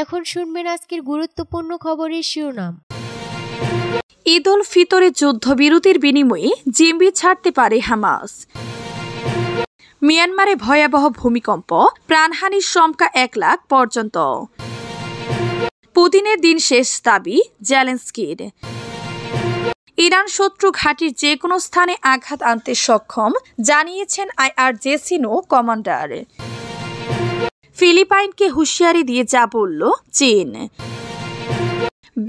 এখন শুনবেন আজকের গুরুত্বপূর্ণ খবরের শিরোনাম। ঈদ উল ফিতরে যুদ্ধবিরতির বিনিময়ে জিম্মি ছাড়তে পারে হামাস। মিয়ানমারে ভয়াবহ ভূমিকম্প, প্রাণহানির সংখ্যা 1 লাখ পর্যন্ত। পুতিনের দিন শেষ দাবি জেলেনস্কির। ইরান শত্রু ঘাঁটির যে কোনো স্থানে আঘাত আনতে সক্ষম জানিয়েছেন IRGC কমান্ডার। ফিলিপাইনকে হুঁশিয়ারি দিয়ে যা বলল চীন।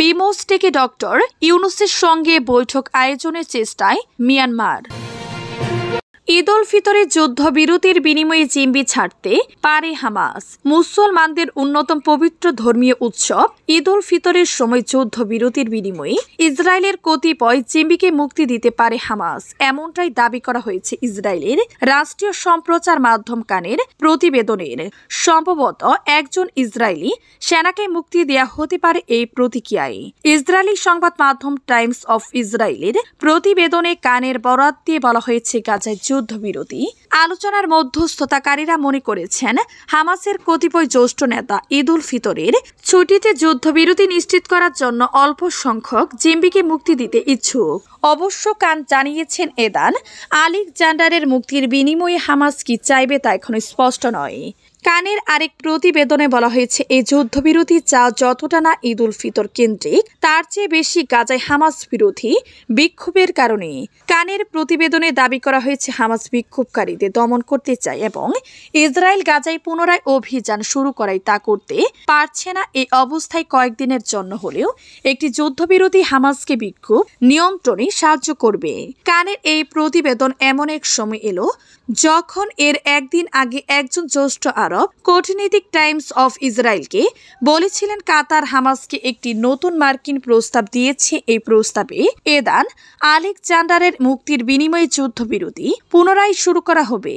বিমস্টেকে ডক্টর ইউনুসের সঙ্গে বৈঠক আয়োজনের চেষ্টায় মিয়ানমার। ঈদ উল ফিতরের যুদ্ধবিরতির বিনিময়ে জিম্মি ছাড়তে পারে হামাস। মুসলমানদের অন্যতম পবিত্র ধর্মীয় উৎসব ঈদ উল ফিতরের সময় যুদ্ধবিরতির বিনিময়ে ইসরায়েলের কতিপয় জিম্মিকে মুক্তি দিতে পারে হামাস, এমনটাই দাবি করা হয়েছে ইসরায়েলের রাষ্ট্রীয় সম্প্রচার মাধ্যম কানের প্রতিবেদনের। সম্ভবত একজন ইসরায়েলি সেনাকে মুক্তি দেয়া হতে পারে এই প্রতিক্রিয়ায়। ইসরায়েলি সংবাদ মাধ্যম টাইমস অফ ইসরায়েলের প্রতিবেদনে কানের বরাত দিয়ে বলা হয়েছে, গাজায় যুদ্ধবিরতি আলোচনার মধ্যস্থতাকারীরা মনে করেছেন হামাসের কতিপয় জ্যেষ্ঠ নেতা ঈদ উল ফিতরের ছুটিতে যুদ্ধবিরতি নিশ্চিত করার জন্য অল্প সংখ্যক জিম্মিকে মুক্তি দিতে ইচ্ছুক। অবশ্য কান জানিয়েছেন এদান আলেকজান্ডারের মুক্তির বিনিময়ে হামাস কি চাইবে তা এখনো স্পষ্ট নয়। কানের আরেক প্রতিবেদনে বলা হয়েছে, এই যুদ্ধবিরতি চা যতটা না ঈদ উল ফিতর কেন্দ্রিক, তার চেয়ে বেশি গাজায় হামাস বিরোধী বিক্ষোভের কারণে। কানের প্রতিবেদনে দাবি করা হয়েছে হামাস বিক্ষোভকারীদের দমন করতে চায় এবং ইসরায়েল গাজায় পুনরায় অভিযান শুরু করায় তা করতে পারছে না। এই অবস্থায় কয়েকদিনের জন্য হলেও একটি যুদ্ধবিরতি হামাসকে বিক্ষোভ নিয়ন্ত্রণে সাহায্য করবে। কানের এই প্রতিবেদন এমন এক সময় এলো যখন এর একদিন আগে একজন জ্যেষ্ঠ আরব কূটনীতিক টাইমস অফ ইসরায়েলকে বলেছিলেন কাতার হামাসকে একটি নতুন মার্কিন প্রস্তাব দিয়েছে। এই প্রস্তাবে এদান আলেকজান্ডারের মুক্তির বিনিময়ে যুদ্ধবিরতি পুনরায় শুরু করা হবে।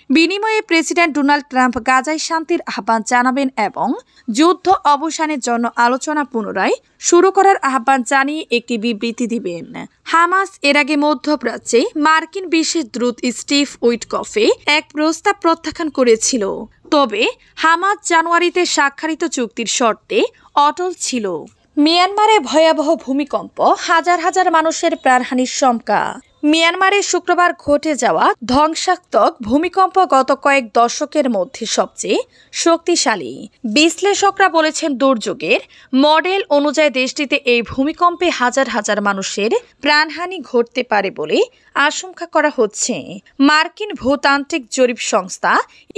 বিনিময়ে প্রেসিডেন্ট ডোনাল্ড ট্রাম্প গাজায় শান্তির আহ্বান জানাবেন এবং যুদ্ধ অবসানের জন্য আলোচনা পুনরায় শুরু করার আহ্বান জানিয়ে একটি বিবৃতি দিবেন। হামাস এর আগে মধ্যপ্রাচ্যে মার্কিন বিশেষ দূত স্টিভ উইটকফে এক প্রস্তাব প্রত্যাখ্যান করেছিল, তবে হামাস জানুয়ারিতে স্বাক্ষরিত চুক্তির শর্তে অটল ছিল। মিয়ানমারে ভয়াবহ ভূমিকম্প, হাজার হাজার মানুষের প্রাণহানির শঙ্কা। মিয়ানমারে শুক্রবার ঘটে যাওয়া ধ্বংসাত্মক ভূমিকম্প গত কয়েক দশকের মধ্যে সবচেয়ে শক্তিশালী। বিশ্লেষকরা বলেছেন, দুর্যোগের মডেল অনুযায়ী দেশটিতে এই ভূমিকম্পে হাজার হাজার মানুষের প্রাণহানি ঘটতে পারে বলে আশঙ্কা করা হচ্ছে। মার্কিন ভূতান্ত্রিক জরিপ সংস্থা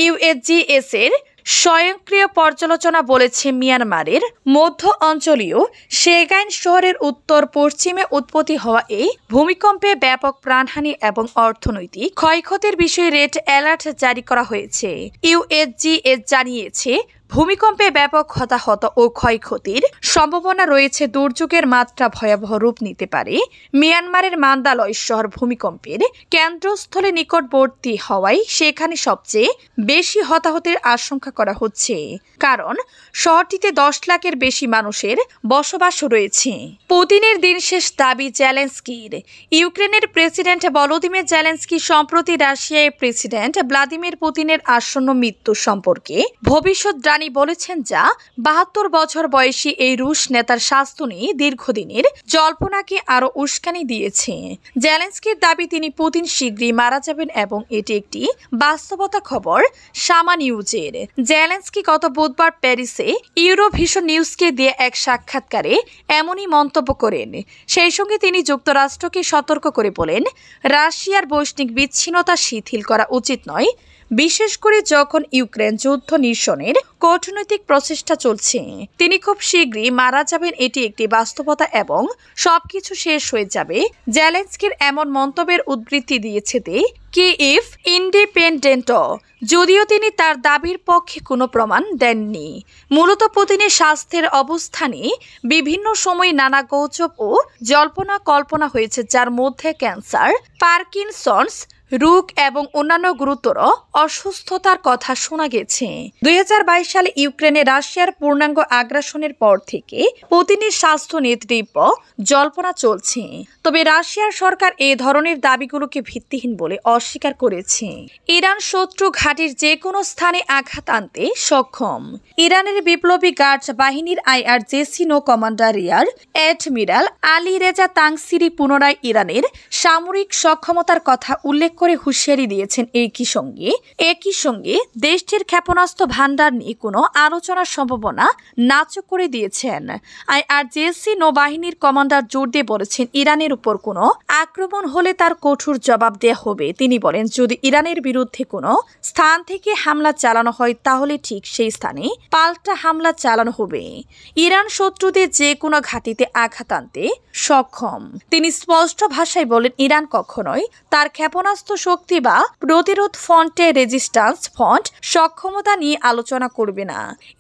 USGS এর স্বয়ংক্রিয় পর্যালোচনা বলেছে, মিয়ানমারের মধ্য অঞ্চলীয় শেগাইন শহরের উত্তর পশ্চিমে উৎপত্তি হওয়া এই ভূমিকম্পে ব্যাপক প্রাণহানি এবং অর্থনৈতিক ক্ষয়ক্ষতির বিষয়ে রেড অ্যালার্ট জারি করা হয়েছে। USGS জানিয়েছে, ভূমিকম্পে ব্যাপক হতাহত ও ক্ষয়ক্ষতির সম্ভাবনা রয়েছে। দুর্যোগের মাত্রা ভয়াবহ রূপ নিতে পারে। মিয়ানমারের মান্দালয় শহর ভূমিকম্পের কেন্দ্রস্থলে নিকটবর্তী হওয়ায় সেখানে সবচেয়ে বেশি হতাহতের আশঙ্কা করা হচ্ছে, কারণ শহরটিতে 10 লাখের বেশি মানুষের বসবাস রয়েছে। পুতিনের দিন শেষ দাবি জেলেনস্কির। ইউক্রেনের প্রেসিডেন্ট ভলোদিমির জেলেনস্কি সম্প্রতি রাশিয়ার প্রেসিডেন্ট ভ্লাদিমির পুতিনের আসন্ন মৃত্যু সম্পর্কে ভবিষ্যৎবাণী বলেছেন, যা 72 বছর বয়সী এই রুশ নেতার স্বাস্থ্য নিয়ে দীর্ঘদিনের জল্পনাকে আরো উস্কানি দিয়েছে। জেলেনস্কির দাবি তিনি পুতিন শীঘ্রই মারা যাবেন এবং এটি একটি বাস্তবতা খবর সামা নিউজের। জেলেনস্কি গত বুধবার প্যারিসে ইউরোভিশন নিউজকে দিয়ে এক সাক্ষাৎকারে এমনই মন্তব্য করেন। সেই সঙ্গে তিনি যুক্তরাষ্ট্রকে সতর্ক করে বলেন, রাশিয়ার বৈশ্বিক বিচ্ছিন্নতা শিথিল করা উচিত নয়, বিশেষ করে যখন ইউক্রেন যুদ্ধ নিরসনের কূটনৈতিক প্রচেষ্টা চলছে। তিনি খুব শীঘ্রই মারা যাবেন, এটি একটি বাস্তবতা এবং সবকিছু শেষ হয়ে যাবে। জেলেনস্কির এমন মন্তব্যের উদ্ধৃতি দিয়েছে কিয়েভ ইন্ডিপেন্ডেন্ট, যদিও তিনি তার দাবির পক্ষে কোনো প্রমাণ দেননি। মূলত পুতিনের স্বাস্থ্যের অবস্থানে বিভিন্ন সময় নানা গুজব ও জল্পনা কল্পনা হয়েছে, যার মধ্যে ক্যান্সার, পার্কিনসন্স, রোগ এবং অন্যান্য গুরুতর অসুস্থতার কথা শোনা গেছে। 2022 সালে ইউক্রেনে রাশিয়ার পূর্ণাঙ্গ আগ্রাসনের পর থেকে পুতিনের স্বাস্থ্য নিয়ে তীব্র জল্পনা চলছে। তবে রাশিয়ার সরকার এই ধরনের দাবিগুলোকে ভিত্তিহীন বলে অস্বীকার করেছে। ইরান শত্রু ঘাঁটির যে কোনো স্থানে আঘাত আনতে সক্ষম। ইরানের বিপ্লবী গার্ড বাহিনীর IRGC নৌ commander rear admiral Ali Reza Tangsiri পুনরায় ইরানের সামরিক সক্ষমতার কথা উল্লেখ করে হুঁশিয়ারি দিয়েছেন। একই সঙ্গে দেশটির ক্ষেপণাস্ত্র ভান্ডার নিয়ে কোনো আলোচনার সম্ভাবনা নাকচ করে দিয়েছেন। IRGC নৌবাহিনীর কমান্ডার জোর দিয়ে বলেছেন, ইরানের উপর কোনো আক্রমণ হলে তার কঠোর জবাব দেওয়া হবে। তিনি বলেন, যদি ইরানের বিরুদ্ধে কোনো স্থান থেকে হামলা চালানো হয় তাহলে ঠিক সেই স্থানে পাল্টা হামলা চালানো হবে। ইরান শত্রুদের যে কোনো ঘাঁটিতে আঘাত আনতে সক্ষম। তিনি স্পষ্ট ভাষায় বলেন, ইরান কখনোই তার ক্ষেপণাস্ত্র শক্তি বা প্রতিরোধ ফ্রন্টে রেজিস্ট্যান্স ফ্রন্ট সক্ষমতা নিয়ে আলোচনা করবে না।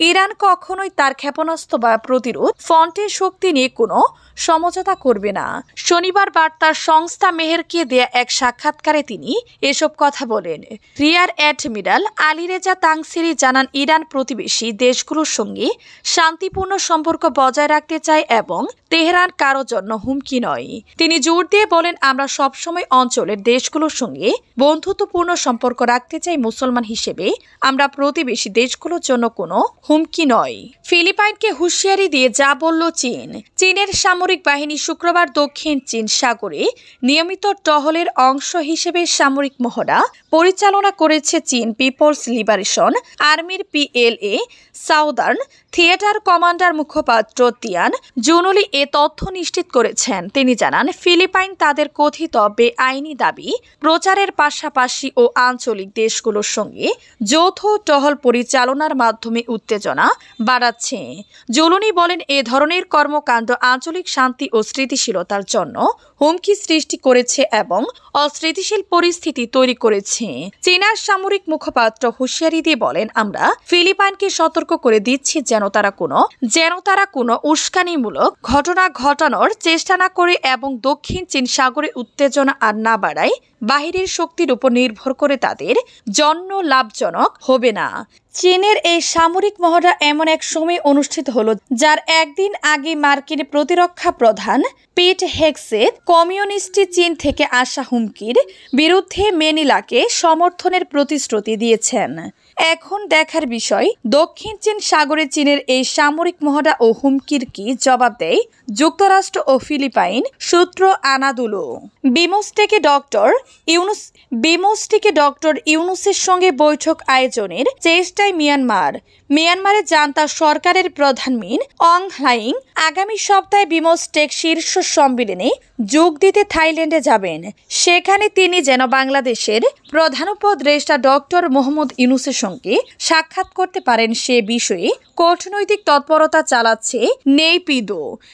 ইরান কখনোই তার ক্ষেপণাস্ত্র বা প্রতিরোধ ফ্রন্টের শক্তি নিয়ে কোনো সমঝোতা করবে না। শনিবার বার্তার সংস্থা মেহেরকে দেয়া এক সাক্ষাৎকারে তিনি এসব কথা বলেন। Rear admiral Ali Reza Tangsiri জানান, ইরান প্রতিবেশী দেশগুলোর সঙ্গে শান্তিপূর্ণ সম্পর্ক বজায় রাখতে চায় এবং তেহরান কারো জন্য হুমকি নয়। তিনি জোর দিয়ে বলেন, আমরা সবসময় অঞ্চলের দেশগুলোর সঙ্গে বন্ধুত্বপূর্ণ সম্পর্ক রাখতে চাই। মুসলমান হিসেবে আমরা প্রতিবেশী দেশগুলোর জন্য কোনো হুমকি নয়। ফিলিপাইনকে হুঁশিয়ারি দিয়ে যা বলল চীন। চীনের সামরিক বাহিনী শুক্রবার দক্ষিণ চীন সাগরে নিয়মিত টহলের অংশ হিসেবে সামরিক মহড়া পরিচালনা করেছে। চীন পিপলস লিবারেশন আর্মির PLA সাউদার্ন থিয়েটার কমান্ডার মুখপাত্র তিয়ান জুনুলি এ তথ্য নিশ্চিত করেছেন। তিনি জানান, ফিলিপাইন তাদের কথিত বেআইনি দাবি প্রচারের পাশাপাশি ও আঞ্চলিক দেশগুলোর সঙ্গে যৌথ টহল পরিচালনার মাধ্যমে উত্তেজনা বাড়াচ্ছে। জুলুনি বলেন, এ ধরনের কর্মকাণ্ড আঞ্চলিক শান্তি ও স্থিতিশীলতার জন্য হুমকি সৃষ্টি করেছে এবং অস্থিতিশীল পরিস্থিতি তৈরি করেছে। চীনার সামরিক মুখপাত্র হুঁশিয়ারি দিয়ে বলেন, আমরা ফিলিপাইনকে সতর্ক করে দিচ্ছি যেন তারা কোনো উস্কানিমূলক ঘটনা ঘটানোর চেষ্টা না করে এবং দক্ষিণ চীন সাগরে উত্তেজনা আর না বাড়ায়। বাহিরের শক্তির উপর নির্ভর করে তাদের জন্য লাভজনক হবে না। চীনের এই সামরিক মহড়া এমন এক সময় অনুষ্ঠিত হলো যার একদিন আগে মার্কিন প্রতিরক্ষা প্রধান পিট হেগসেথ কমিউনিস্ট চীন থেকে আসা হুমকির বিরুদ্ধে ম্যানিলাকে সমর্থনের প্রতিশ্রুতি দিয়েছেন। এখন দেখার বিষয়, দক্ষিণ চীন সাগরে চীনের এই সামরিক মহড়া ও হুমকির কি জবাব দেয় যুক্তরাষ্ট্র ও ফিলিপাইন। সূত্র আনাদুলু। বিমস্টেকে ডক্টর ইউনুসের সঙ্গে বৈঠক আয়োজনের চেষ্টায় মিয়ানমারে জান্তা সরকারের প্রধান মিন অং হ্লাইং আগামী সপ্তাহে বিমস্টেক শীর্ষ সম্মেলনে যোগ দিতে থাইল্যান্ডে যাবেন। সেখানে তিনি যেন বাংলাদেশের প্রধান উপদেষ্টা ডক্টর মোহাম্মদ ইউনুসের সঙ্গে সাক্ষাৎ করতে পারেন সে বিষয়ে কূটনৈতিক তৎপরতা চালাচ্ছে নেইপিদো।